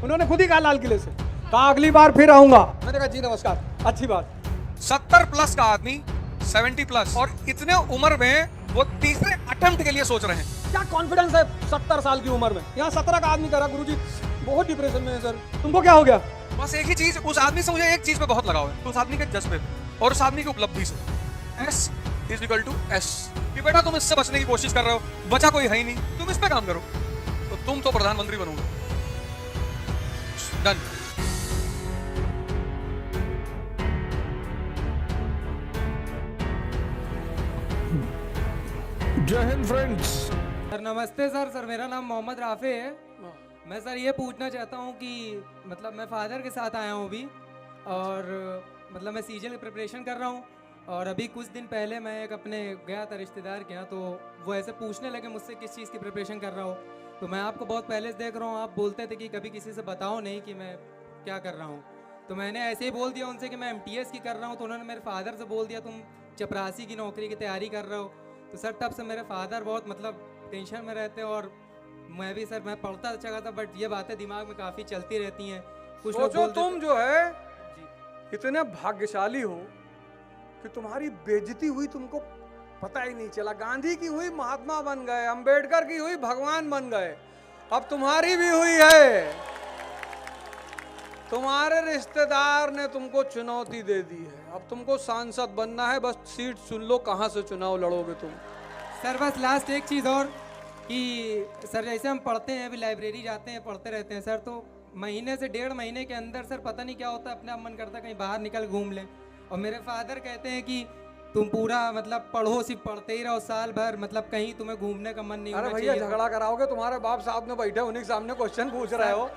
उन्होंने खुद ही कहा लाल किले से, कहा अगली बार फिर आऊंगा। मैंने कहा जी नमस्कार, अच्छी बात। 70 प्लस का आदमी 70 प्लस और इतने उम्र में वो तीसरे अटेम्प्ट के लिए सोच रहे हैं। क्या कॉन्फिडेंस है 70 साल की उम्र में। यहाँ 17 का आदमी कह रहा गुरुजी बहुत डिप्रेशन में है सर, तुमको क्या हो गया? बस एक ही चीज, उस आदमी से मुझे एक चीज पे बहुत लगाव है, तो उस आदमी के जज्बे पे और उस आदमी की उपलब्धि से। S is equal to S कि बेटा तुम इससे बचने की कोशिश कर रहे हो, बचा कोई है ही नहीं, तुम इस पे काम करो तो तुम तो प्रधानमंत्री बनोगे। डन। जय हिंद फ्रेंड्स। सर नमस्ते सर। सर मेरा नाम मोहम्मद राफे है। मैं सर ये पूछना चाहता हूँ कि मतलब मैं फादर के साथ आया हूँ अभी, और मतलब मैं सीजन की प्रिपरेशन कर रहा हूँ, और अभी कुछ दिन पहले मैं एक अपने गया था रिश्तेदार के यहाँ, तो वो ऐसे पूछने लगे मुझसे किस चीज़ की प्रिपरेशन कर रहा हूँ। तो मैं आपको बहुत पहले से देख रहा हूँ, आप बोलते थे कि कभी किसी से बताओ नहीं कि मैं क्या कर रहा हूँ, तो मैंने ऐसे ही बोल दिया उनसे कि मैं MTS की कर रहा हूँ। तो उन्होंने मेरे फादर से बोल दिया तुम चपरासी की नौकरी की तैयारी कर रहे हो। तो सर तब से मेरे फादर बहुत मतलब टेंशन में रहते हैं, और मैं भी सर मैं पढ़ता अच्छा खासा, बट ये बातें दिमाग में काफ़ी चलती रहती हैं। कुछ लोग सोचो बोल देते- तुम जो है जी इतने भाग्यशाली हो कि तुम्हारी बेइज्जती हुई तुमको पता ही नहीं चला। गांधी की हुई महात्मा बन गए, अंबेडकर की हुई भगवान बन गए, अब तुम्हारी भी हुई है। तुम्हारे रिश्तेदार ने तुमको चुनौती दे दी है, अब तुमको सांसद बनना है, बस सीट सुन लो कहां से चुनाव लड़ोगे तुम। सर बस लास्ट एक चीज़ और कि सर जैसे हम पढ़ते हैं, अभी लाइब्रेरी जाते हैं, पढ़ते रहते हैं सर, तो महीने से 1.5 महीने के अंदर सर पता नहीं क्या होता है, अपने आप मन करता है कहीं बाहर निकल घूम लें। और मेरे फादर कहते हैं कि तुम पूरा मतलब पढ़ो, सिर्फ पढ़ते ही रहो साल भर, मतलब कहीं तुम्हें घूमने का मन नहीं अरे होना भैया चाहिए। झगड़ा कराओगे, तुम्हारे बाप साहब ने बैठे उन्हीं के सामने क्वेश्चन पूछ रहे हो।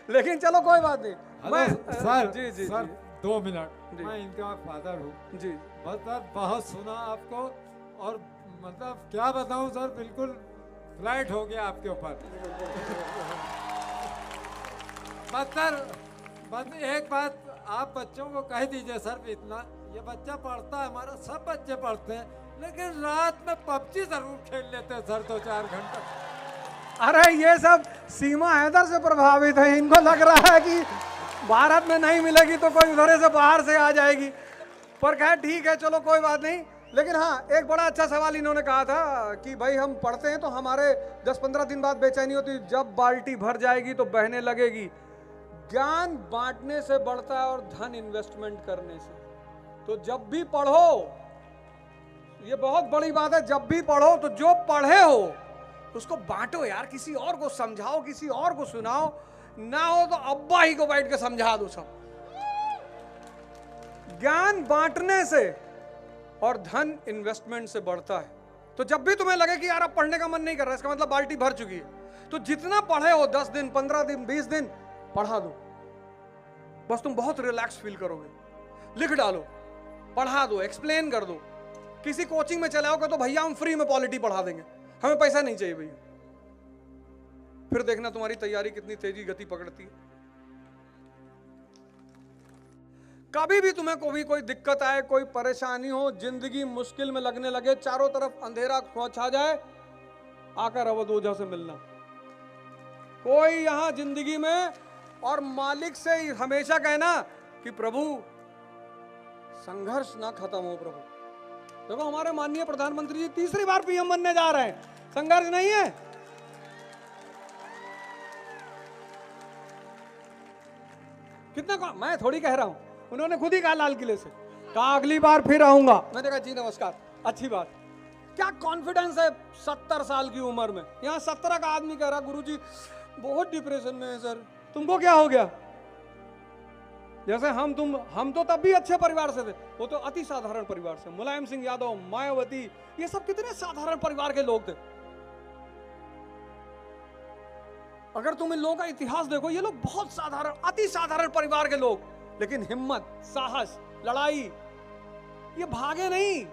लेकिन चलो कोई बात नहीं। Hello sir. जी जी सर जी 2 मिनट, जी। मैं इनका फादर हूँ। जी मतलब बहुत सुना आपको, और मतलब क्या बताऊँ सर, बिल्कुल फ्लाइट हो गया आपके ऊपर। बस एक बात आप बच्चों को कह दीजिए सर, इतना ये बच्चा पढ़ता है, हमारा सब बच्चे पढ़ते हैं, लेकिन रात में PUBG जरूर खेल लेते हैं सर 2-4 घंटे। अरे ये सब सीमा हैदर से प्रभावित है, इनको लग रहा है कि भारत में नहीं मिलेगी तो कोई उधर से बाहर से आ जाएगी। पर खैर ठीक है, चलो कोई बात नहीं। लेकिन हाँ, एक बड़ा अच्छा सवाल इन्होंने कहा था कि भाई हम पढ़ते हैं तो हमारे 10-15 दिन बाद बेचैनी होती, जब बाल्टी भर जाएगी तो बहने लगेगी। ज्ञान बांटने से बढ़ता है और धन इन्वेस्टमेंट करने से। तो जब भी पढ़ो, ये बहुत बड़ी बात है, जब भी पढ़ो तो जो पढ़े हो उसको बांटो यार, किसी और को समझाओ, किसी और को सुनाओ, ना हो तो अब्बा ही को बैठ के समझा दो सब। ज्ञान बांटने से और धन इन्वेस्टमेंट से बढ़ता है। तो जब भी तुम्हें लगे कि यार अब पढ़ने का मन नहीं कर रहा, इसका मतलब बाल्टी भर चुकी है, तो जितना पढ़े हो 10 दिन 15 दिन 20 दिन पढ़ा दो, बस तुम बहुत रिलैक्स फील करोगे। लिख डालो, पढ़ा दो, एक्सप्लेन कर दो। किसी कोचिंग में चले आओगे तो भैया हम फ्री में पॉलिटी पढ़ा देंगे, हमें पैसा नहीं चाहिए भैया। फिर देखना तुम्हारी तैयारी कितनी तेजी गति पकड़ती है। कभी भी तुम्हें कोई दिक्कत आए, कोई परेशानी हो, जिंदगी मुश्किल में लगने लगे, चारों तरफ अंधेरा छा जाए, आकर अवध ओझा से मिलना। कोई यहां जिंदगी में, और मालिक से हमेशा कहना कि प्रभु संघर्ष ना खत्म हो प्रभु। देखो हमारे माननीय प्रधानमंत्री जी तीसरी बार PM बनने जा रहे हैं, संघर्ष नहीं है। कितना मैं थोड़ी कह रहा हूं, उन्होंने खुद ही कहा लाल किले से, कहा अगली बार फिर आऊंगा। मैंने कहा जी नमस्कार, अच्छी बात। क्या कॉन्फिडेंस है 70 साल की उम्र में। यहाँ 17 का आदमी कह रहा गुरुजी बहुत डिप्रेशन में है सर, तुमको क्या हो गया? जैसे हम तो तब भी अच्छे परिवार से थे, वो तो अति साधारण परिवार से। मुलायम सिंह यादव, मायावती, ये सब कितने साधारण परिवार के लोग थे। अगर तुम इन लोगों का इतिहास देखो, ये लोग बहुत साधारण, अति साधारण परिवार के लोग, लेकिन हिम्मत, साहस, लड़ाई, ये भागे नहीं।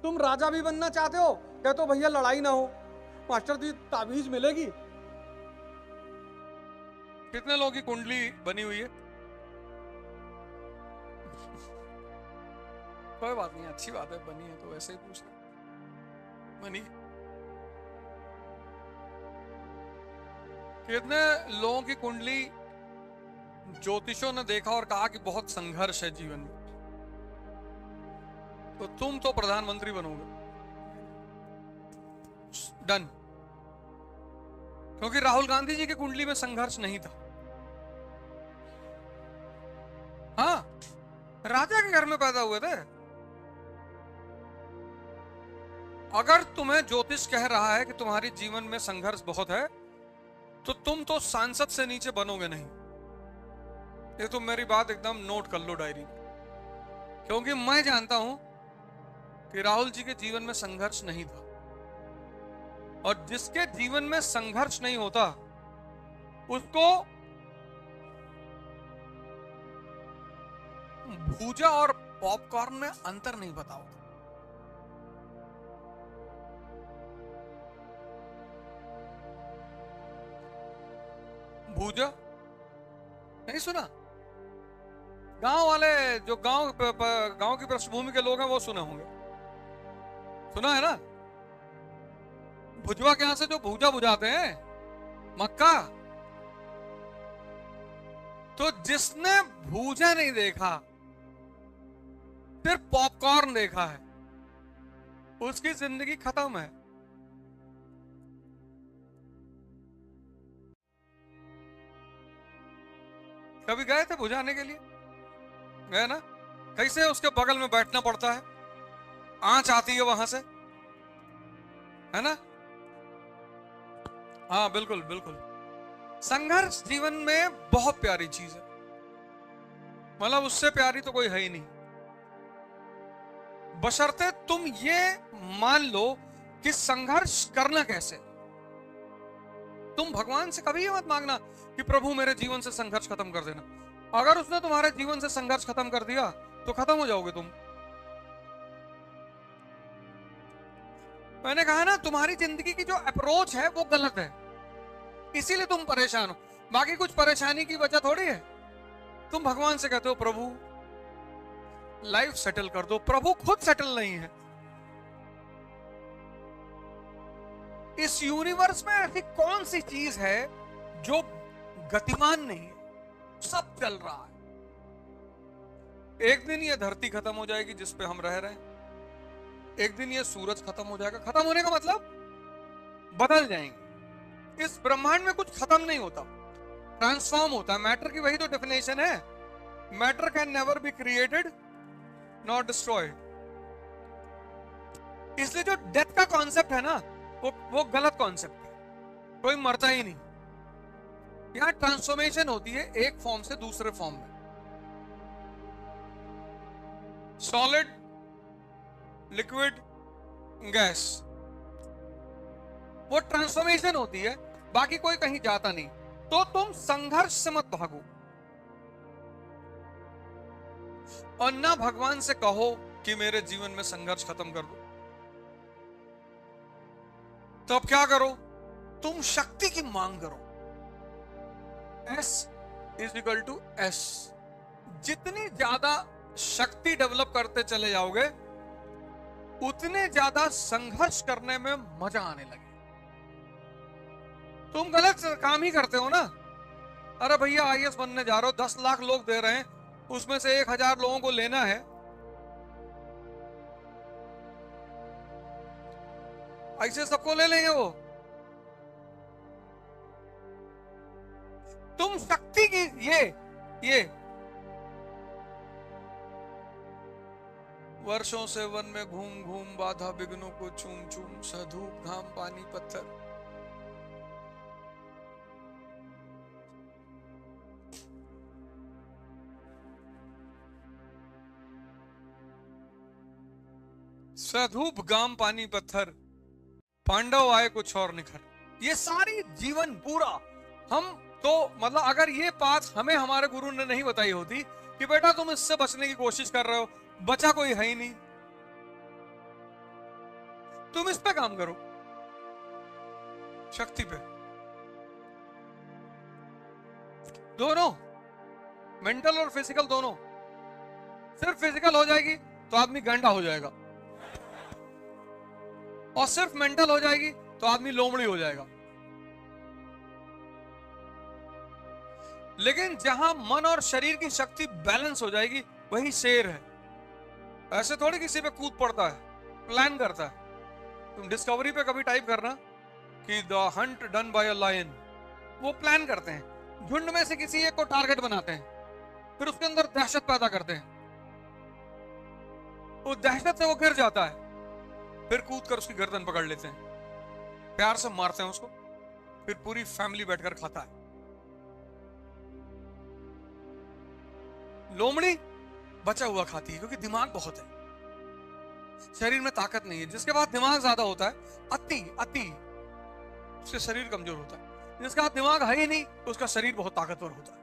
तुम राजा भी बनना चाहते हो, कहते हो भैया लड़ाई ना हो, मास्टर जी ताबीज मिलेगी। कितने लोगों की कुंडली बनी हुई है? कोई बात नहीं, अच्छी बात है, बनी है तो वैसे ही पूछ रहे। बनी कितने लोगों की कुंडली ज्योतिषों ने देखा और कहा कि बहुत संघर्ष है जीवन में, तो तुम तो प्रधानमंत्री बनोगे, डन। क्योंकि राहुल गांधी जी की कुंडली में संघर्ष नहीं था। हाँ, राजा के घर में पैदा हुए थे। अगर तुम्हें ज्योतिष कह रहा है कि तुम्हारी जीवन में संघर्ष बहुत है, तो तुम तो सांसद से नीचे बनोगे नहीं। ये तुम मेरी बात एकदम नोट कर लो डायरी, क्योंकि मैं जानता हूं कि राहुल जी के जीवन में संघर्ष नहीं था। और जिसके जीवन में संघर्ष नहीं होता उसको भूजा और पॉपकॉर्न में अंतर नहीं पता होता। भूजा नहीं सुना? गांव वाले जो गांव की पृष्ठभूमि के लोग हैं वो सुने होंगे, सुना है ना? भुजवा के यहां से जो भूजा बुझाते हैं मक्का, तो जिसने भूजा नहीं देखा सिर्फ पॉपकॉर्न देखा है, उसकी जिंदगी खत्म है। कभी गए थे बुझाने के लिए? गए ना? कैसे उसके बगल में बैठना पड़ता है, आंच आती है वहां से, है ना? हाँ बिल्कुल बिल्कुल। संघर्ष जीवन में बहुत प्यारी चीज है, मतलब उससे प्यारी तो कोई है ही नहीं, बशर्ते तुम ये मान लो कि संघर्ष करना कैसे। तुम भगवान से कभी ये मत मांगना कि प्रभु मेरे जीवन से संघर्ष खत्म कर देना। अगर उसने तुम्हारे जीवन से संघर्ष खत्म कर दिया तो खत्म हो जाओगे तुम। मैंने कहा ना, तुम्हारी जिंदगी की जो अप्रोच है वो गलत है, इसीलिए तुम परेशान हो। बाकी कुछ परेशानी की वजह थोड़ी है। तुम भगवान से कहते हो प्रभु लाइफ सेटल कर दो, प्रभु खुद सेटल नहीं है। इस यूनिवर्स में ऐसी कौन सी चीज है जो गतिमान नहीं है? सब चल रहा है। एक दिन ये धरती खत्म हो जाएगी जिस पे हम रह रहे हैं, एक दिन ये सूरज खत्म हो जाएगा। खत्म होने का मतलब बदल जाएंगे। इस ब्रह्मांड में कुछ खत्म नहीं होता, ट्रांसफॉर्म होता है। मैटर की वही तो डेफिनेशन है, matter can never be created not destroyed. इसलिए जो डेथ का कॉन्सेप्ट है ना, वो गलत कॉन्सेप्ट है। कोई मरता ही नहीं, यहां ट्रांसफॉर्मेशन होती है एक फॉर्म से दूसरे फॉर्म में। सॉलिड, लिक्विड, गैस, वो ट्रांसफॉर्मेशन होती है, बाकी कोई कहीं जाता नहीं। तो तुम संघर्ष से मत भागो और ना भगवान से कहो कि मेरे जीवन में संघर्ष खत्म कर दो। तो अब क्या करो? तुम शक्ति की मांग करो। S = S। जितनी ज्यादा शक्ति डेवलप करते चले जाओगे उतने ज्यादा संघर्ष करने में मजा आने लगे। तुम गलत काम ही करते हो ना। अरे भैया IAS बनने जा रहे हो, 10 लाख लोग दे रहे हैं, उसमें से 1000 लोगों को लेना है। ऐसे सबको ले लेंगे वो? तुम शक्ति की ये वर्षों से वन में घूम घूम बाधा विघ्नों को चूम चूम, धूप घाम पानी पत्थर, सधूप गाम पानी पत्थर, पांडव आए कुछ और निखर। ये सारी जीवन पूरा हम तो मतलब अगर ये बात हमें हमारे गुरु ने नहीं बताई होती कि बेटा तुम इससे बचने की कोशिश कर रहे हो, बचा कोई है ही नहीं, तुम इस पे काम करो, शक्ति पे। दोनों, मेंटल और फिजिकल दोनों। सिर्फ फिजिकल हो जाएगी तो आदमी गंडा हो जाएगा, और सिर्फ मेंटल हो जाएगी तो आदमी लोमड़ी हो जाएगा। लेकिन जहां मन और शरीर की शक्ति बैलेंस हो जाएगी वही शेर है। ऐसे थोड़ी किसी पे कूद पड़ता है, प्लान करता है। तुम डिस्कवरी पे कभी टाइप करना कि the hunt done by a lion, वो प्लान करते हैं, झुंड में से किसी एक को टारगेट बनाते हैं, फिर उसके अंदर दहशत पैदा करते हैं, उस दहशत से वो गिर जाता है, फिर कूद कर उसकी गर्दन पकड़ लेते हैं, प्यार से मारते हैं उसको, फिर पूरी फैमिली बैठकर खाता है। लोमड़ी बचा हुआ खाती है क्योंकि दिमाग बहुत है, शरीर में ताकत नहीं है। जिसके पास दिमाग ज्यादा होता है, अति अति, उसके शरीर कमजोर होता है। जिसका दिमाग है ही नहीं उसका शरीर बहुत ताकतवर होता है।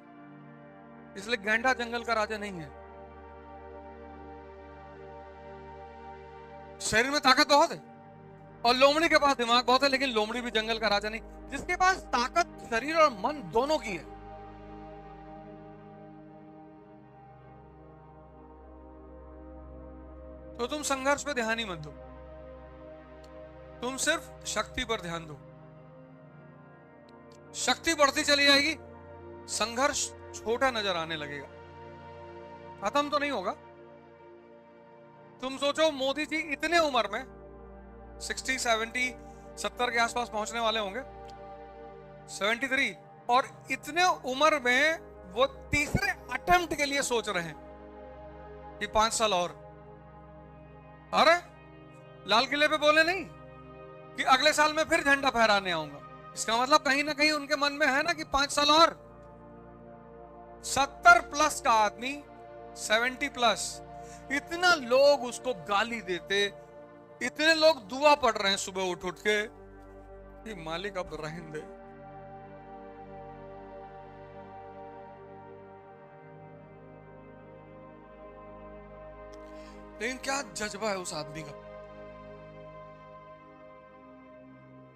इसलिए गैंडा जंगल का राजा नहीं है, शरीर में ताकत बहुत है। और लोमड़ी के पास दिमाग बहुत है, लेकिन लोमड़ी भी जंगल का राजा नहीं। जिसके पास ताकत शरीर और मन दोनों की है, तो तुम संघर्ष पे ध्यान ही मत दो, तुम सिर्फ शक्ति पर ध्यान दो। शक्ति बढ़ती चली जाएगी, संघर्ष छोटा नजर आने लगेगा, खत्म तो नहीं होगा। तुम सोचो मोदी जी इतने उम्र में 60, 70, 70 के आसपास पहुंचने वाले होंगे, 73, और इतने उम्र में वो तीसरे अटेम्प्ट के लिए सोच रहे हैं कि 5 साल और। अरे लाल किले पे बोले नहीं कि अगले साल में फिर झंडा फहराने आऊंगा, इसका मतलब कहीं ना कहीं उनके मन में है ना कि 5 साल और। 70 प्लस का आदमी, 70 प्लस, इतना लोग उसको गाली देते, इतने लोग दुआ पढ़ रहे हैं सुबह उठ उठ के कि मालिक अब रहने दे। लेकिन क्या जज्बा है उस आदमी का।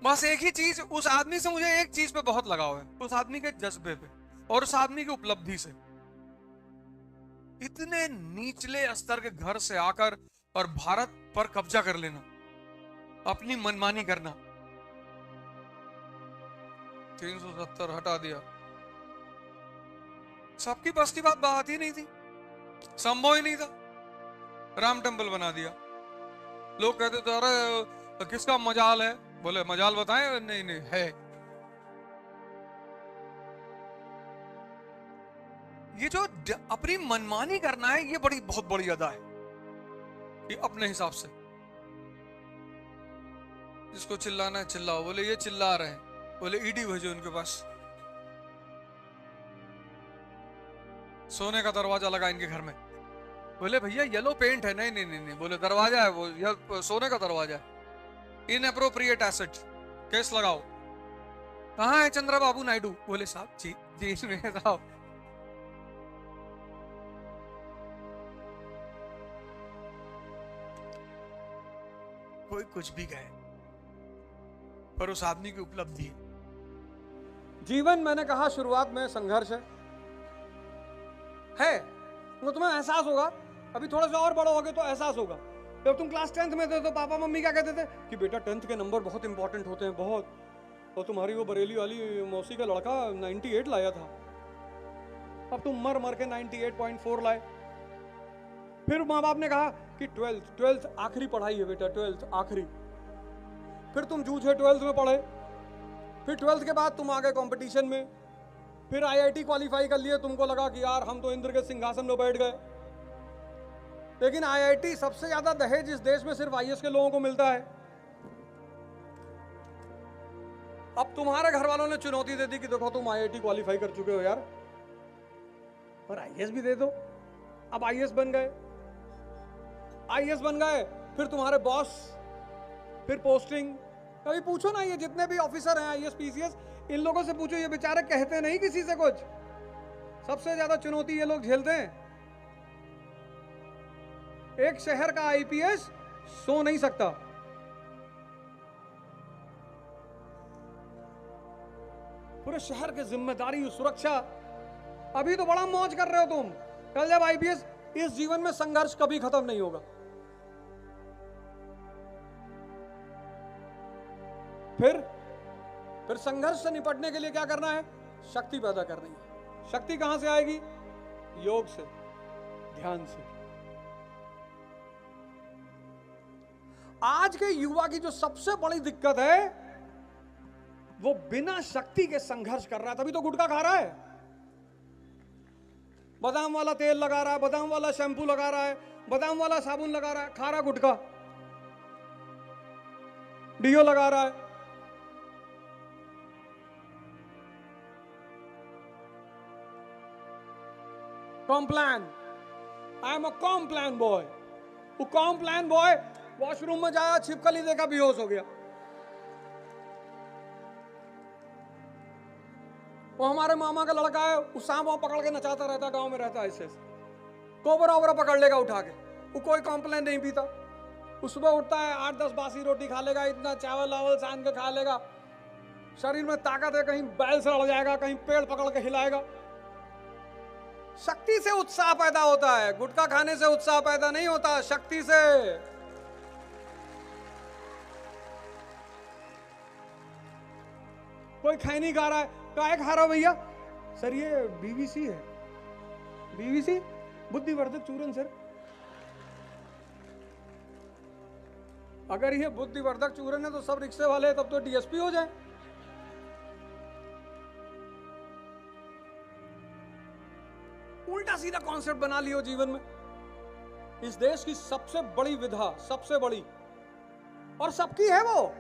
बस एक ही चीज, उस आदमी से मुझे एक चीज पे बहुत लगाव है, उस आदमी के जज्बे पे और उस आदमी की उपलब्धि से। इतने निचले स्तर के घर से आकर और भारत पर कब्जा कर लेना, अपनी मनमानी करना, 370 हटा दिया, सबकी बस की बात ही नहीं थी, संभव ही नहीं था। राम टेम्पल बना दिया। लोग कहते थे अरे किसका मजाल है, बोले मजाल बताएं, नहीं नहीं है। ये जो अपनी मनमानी करना है, ये बहुत बड़ी अदा है कि अपने हिसाब से जिसको चिल्लाना है चिल्लाओ। बोले ये चिल्ला रहे हैं, बोले ईडी भेजो उनके पास, सोने का दरवाजा लगा इनके घर में। बोले भैया येलो पेंट है, नहीं नहीं नहीं नहीं, बोले दरवाजा है वो सोने का दरवाजा है, इनएप्रोप्रिएट एसेट, केस लगाओ। कहाँ है चंद्रबाबू नायडू? बोले साहब जी जी इसमें साहब। कोई कुछ भी कहे, पर उस आदमी की उपलब्धि जीवन, मैंने कहा शुरुआत में, संघर्ष है। वो तुम्हें एहसास होगा, अभी थोड़ा सा और बड़ा हो गए तो एहसास होगा। जब तुम क्लास 10th में थे तो पापा मम्मी क्या कहते थे कि बेटा 10th के नंबर बहुत इंपॉर्टेंट होते हैं, बहुत। और तुम्हारी वो बरेली वाली मौसी का लड़का 98 लाया था, अब तुम मर मर के 98.4 लाए। फिर माँ बाप ने कहा कि 12th आखिरी पढ़ाई है बेटा, 12th आखिरी। फिर तुम जूझे 12th में पढ़े, फिर 12th के बाद तुम आ गए कंपटीशन में, फिर IIT क्वालिफाई कर लिए, तुमको लगा कि यार हम तो इंद्र के सिंहासन में बैठ गए। लेकिन IIT सबसे ज्यादा दहेज इस देश में सिर्फ IAS के लोगों को मिलता है। अब तुम्हारे घर वालों ने चुनौती दे दी कि देखो तुम IIT क्वालिफाई कर चुके हो यार, पर IAS भी दे दो। अब IAS बन गए, IAS बन गए, फिर तुम्हारे बॉस, फिर पोस्टिंग। कभी पूछो ना, ये जितने भी ऑफिसर हैं IAS PCS, इन लोगों से पूछो, ये बेचारे कहते नहीं किसी से कुछ। सबसे ज्यादा चुनौती ये लोग झेलते हैं। एक शहर का IPS सो नहीं सकता, पूरे शहर की जिम्मेदारी, सुरक्षा। अभी तो बड़ा मौज कर रहे हो तुम, कल जब IPS, इस जीवन में संघर्ष कभी खत्म नहीं होगा। फिर संघर्ष से निपटने के लिए क्या करना है? शक्ति पैदा करनी है। शक्ति कहां से आएगी? योग से, ध्यान से। आज के युवा की जो सबसे बड़ी दिक्कत है, वो बिना शक्ति के संघर्ष कर रहा है, तभी तो गुटखा खा रहा है। बादाम वाला तेल लगा रहा है, बादाम वाला शैम्पू लगा रहा है, बादाम वाला साबुन लगा रहा है, खा रहा गुटखा, डीओ लगा रहा है। Complan, I am a Complan boy. वो कॉम्प्लान बॉय वॉशरूम में जाया, छिपकली देखा, बेहोश हो गया। वो हमारे मामा का लड़का है, वो सांप पकड़ के नचाता रहता है, गांव में रहता है, ऐसे कोबरा ओबरा पकड़ लेगा उठा के। वो कोई कॉम्प्लेन नहीं पीता। वो सुबह उठता है, 8-10 बासी रोटी खा लेगा, इतना चावल वावल सान के खा लेगा, शरीर में ताकत है, कहीं बैल से लड़ जाएगा, कहीं पेड़ पकड़ के हिलाएगा। शक्ति से उत्साह पैदा होता है, गुटखा खाने से उत्साह पैदा नहीं होता, शक्ति से। कोई खैनी खा रहा है, काय खा रहा हो भैया? सर ये बीवीसी है। बीवीसी बुद्धिवर्धक चूर्ण सर। अगर ये बुद्धिवर्धक चूर्ण है तो सब रिक्शे वाले तब तो डीएसपी हो जाए। उल्टा सीधा कॉन्सेप्ट बना लियो जीवन में। इस देश की सबसे बड़ी विधा, सबसे बड़ी और सबकी है वो।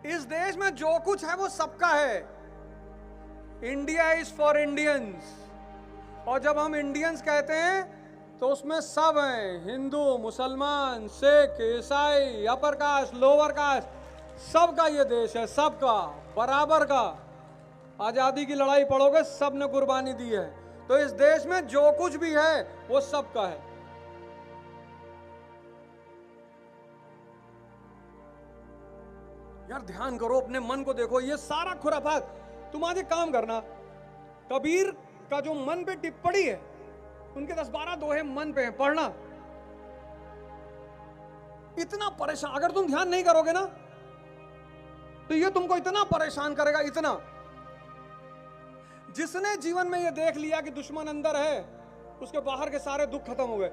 इस देश में जो कुछ है वो सबका है। India is for Indians. और जब हम इंडियंस कहते हैं तो उसमें सब हैं, हिंदू, मुसलमान, सिख, ईसाई, अपर कास्ट, लोअर कास्ट, सबका ये देश है, सबका, बराबर का। आजादी की लड़ाई पढ़ोगे, सब ने कुर्बानी दी है। तो इस देश में जो कुछ भी है वो सबका है। यार ध्यान करो, अपने मन को देखो। ये सारा खुराफात, तुम आज एक काम करना, कबीर का जो मन पे टिप्पणी है, उनके 10-12 दोहे मन पे हैं, पढ़ना। इतना परेशान, अगर तुम ध्यान नहीं करोगे ना तो ये तुमको इतना परेशान करेगा, इतना। जिसने जीवन में ये देख लिया कि दुश्मन अंदर है, उसके बाहर के सारे दुख खत्म हो गए।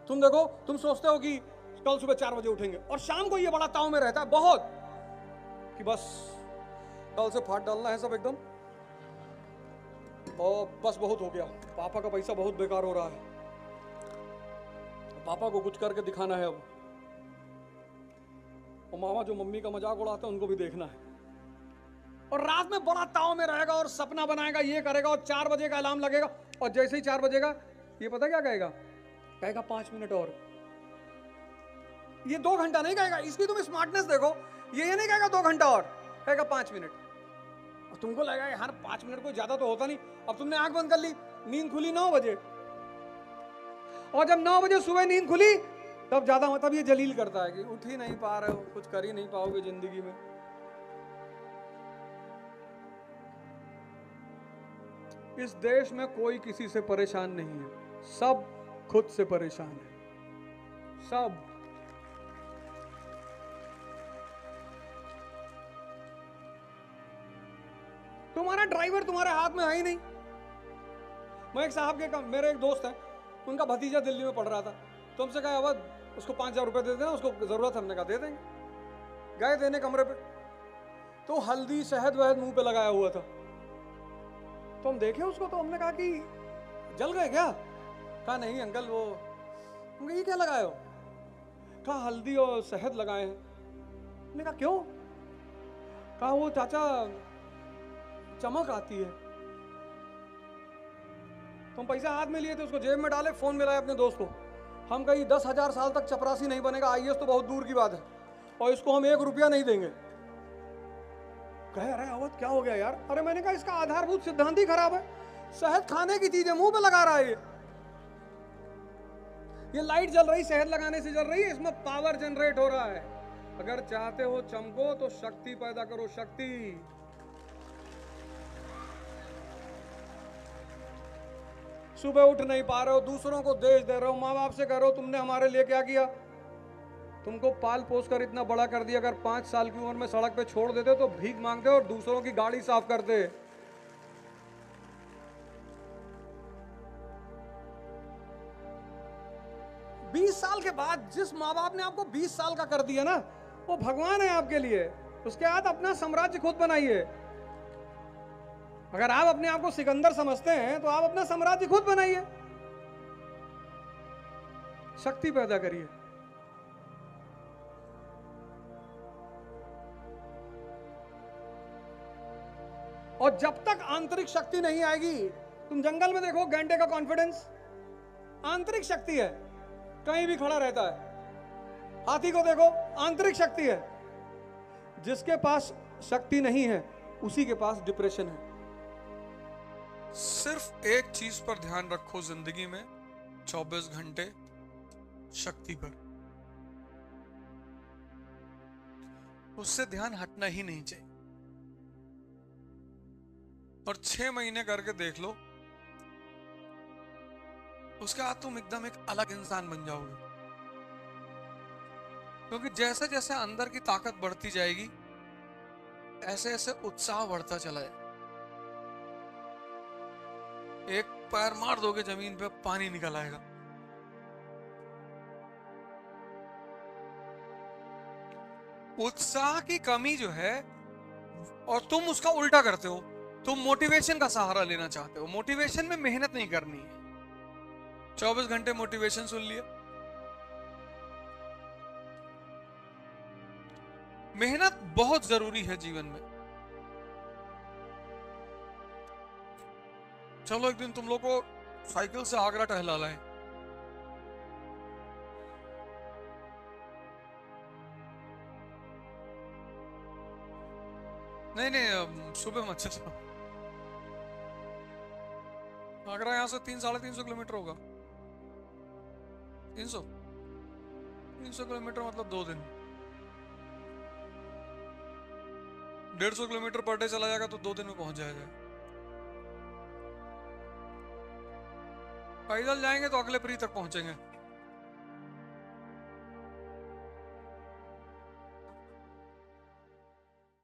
तुम देखो, तुम सोचते हो कि कल सुबह 4 बजे उठेंगे, और शाम को ये बड़ा ताव में रहता है बहुत कि बस कल से फाट डालना है सब एकदम, और बस बहुत हो गया, पापा का पैसा बहुत बेकार हो रहा है, पापा को कुछ करके दिखाना है अब, और मामा जो मम्मी का मजाक उड़ाते हैं उनको भी देखना है। और रात में बड़ा ताव में रहेगा और सपना बनाएगा, ये करेगा, और 4 बजे का अलार्म लगेगा, और जैसे ही 4 बजेगा ये पता क्या कहेगा? कहेगा 5 मिनट और। ये 2 घंटा नहीं कहेगा, इसकी तुम स्मार्टनेस देखो, ये नहीं कहेगा 2 घंटा और, कहेगा 5 मिनट। और तुमको लगेगा यार 5 मिनट कोई ज्यादा तो होता नहीं। अब तुमने आंख बंद कर ली, नींद खुली 9 बजे, और जब 9 बजे सुबह नींद खुली तब ज्यादा, मतलब ये जलील करता है कि उठ ही नहीं पा रहे हो, कुछ कर ही नहीं पाओगे जिंदगी में। इस देश में कोई किसी से परेशान नहीं है, सब खुद से परेशान है, सब। तुम्हारा ड्राइवर तुम्हारे हाथ में है ही नहीं। मैं एक साहब के, मेरे एक दोस्त है, उनका भतीजा दिल्ली में पढ़ रहा था, तो हमसे कहा अवध उसको 5,000 रुपए दे देना, उसको जरूरत, हमने कहा दे देंगे। गए देने कमरे पे, तो हल्दी शहद वहद मुंह पे लगाया हुआ था, तो हम देखे उसको, तो हमने कहा कि जल गए क्या? कहा नहीं अंकल, वो, हमने ये क्या लगाए हो? कहा हल्दी और शहद लगाए हैं। हमने कहा क्यों? कहा वो चाचा चमक आती है। तो हम पैसा हाथ में लिए थे, उसको जेब में डाले, फोन मिलाया अपने दोस्त को, हम कहीं 10,000 साल तक चपरासी नहीं बनेगा, आईएएस तो बहुत दूर की बात है, और इसको हम 1 रुपया नहीं देंगे। कहे अरे अवध क्या हो गया यार? अरे मैंने कहा इसका आधारभूत सिद्धांत ही खराब है, शहद खाने की चीज है, मुंह पे लगा रहा है ये लाइट जल रही शहद लगाने से जल रही है, इसमें पावर जनरेट हो रहा है। अगर चाहते हो चमको तो शक्ति पैदा करो, शक्ति। सुबह उठ नहीं पा रहे हो, दूसरों को देश दे रहे हो, माँ बाप से कह रहे हो तुमने हमारे लिए क्या किया, तुमको पाल पोस कर इतना बड़ा कर दिया, अगर 5 साल की उम्र में सड़क पे छोड़ देते तो भीख मांगते और दूसरों की गाड़ी साफ करते। बीस साल के बाद जिस माँ बाप ने आपको 20 साल का कर दिया ना, वो भगवान है आपके लिए। उसके बाद अपना साम्राज्य खुद बनाइए। अगर आप अपने आप को सिकंदर समझते हैं तो आप अपना साम्राज्य खुद बनाइए, शक्ति पैदा करिए। और जब तक आंतरिक शक्ति नहीं आएगी, तुम जंगल में देखो गैंडे का कॉन्फिडेंस आंतरिक शक्ति है, कहीं भी खड़ा रहता है। हाथी को देखो, आंतरिक शक्ति है। जिसके पास शक्ति नहीं है उसी के पास डिप्रेशन है। सिर्फ एक चीज पर ध्यान रखो जिंदगी में, 24 घंटे शक्ति पर, उससे ध्यान हटना ही नहीं चाहिए। और 6 महीने करके देख लो, उसके बाद तुम एकदम एक अलग इंसान बन जाओगे। क्योंकि जैसे जैसे अंदर की ताकत बढ़ती जाएगी, ऐसे ऐसे उत्साह बढ़ता चला जाए। एक पैर मार दोगे जमीन पे, पानी निकल आएगा। उत्साह की कमी जो है, और तुम उसका उल्टा करते हो, तुम मोटिवेशन का सहारा लेना चाहते हो। मोटिवेशन में मेहनत नहीं करनी है। 24 घंटे मोटिवेशन सुन लिया। मेहनत बहुत जरूरी है जीवन में। चलो एक दिन तुम लोग को साइकिल से आगरा टहला लाएं। नहीं नहीं, सुबह मत चलो। आगरा यहां से 300-350 किलोमीटर होगा। 300 किलोमीटर मतलब 2 दिन। 150 किलोमीटर पर डे चला जाएगा तो 2 दिन में पहुंच जाएगा। पैदल जाएंगे तो अगले प्री तक पहुंचेंगे।